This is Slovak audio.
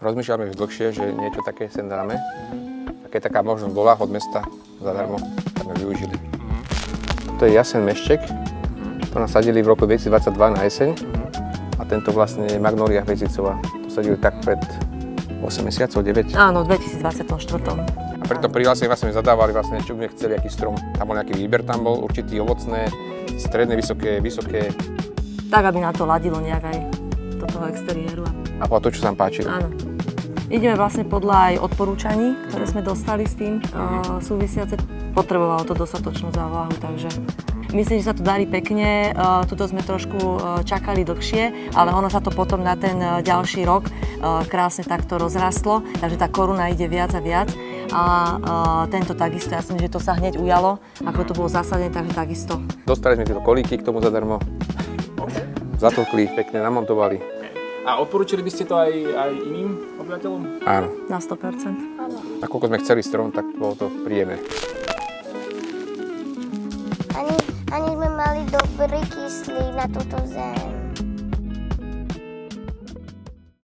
rozmýšľame už dlhšie, že niečo také sem dáme. A keď taká možnosť bola od mesta zadarmo, tak sme využili. To je jasen mešček. To nasadili v roku 2022 na jeseň. A tento vlastne je Magnolia hviezicová. To sadili tak pred 8 mesiacov, 9. Áno, v 2024. A preto prihlásenie vlastne zadávali vlastne, čo by sme chceli, aký strom. Tam bol nejaký výber, tam bol určitý ovocné, stredné, vysoké. Tak, aby na to ladilo nejak aj do toho exteriéru. A podľa to, čo sa nám páčilo. Áno. Ideme vlastne podľa aj odporúčaní, ktoré sme dostali s tým súvisiace. Potrebovalo to dostatočnú závlahu, takže myslím, že sa to darí pekne. Tuto sme trošku čakali dlhšie, ale ono sa to potom na ten ďalší rok krásne takto rozrastlo, takže tá koruna ide viac a viac. A tento takisto, ja si myslím, že to sa hneď ujalo, ako to bolo zasadené, takže takisto. Dostali sme tieto kolíky k tomu zadarmo. Zatlkli, pekne namontovali. A odporúčili by ste to aj iným obyvateľom? Áno. Na 100%. Áno. Nakoľko sme chceli strom, tak bolo to príjemné. Ani sme mali dobrý kyslík na túto zem.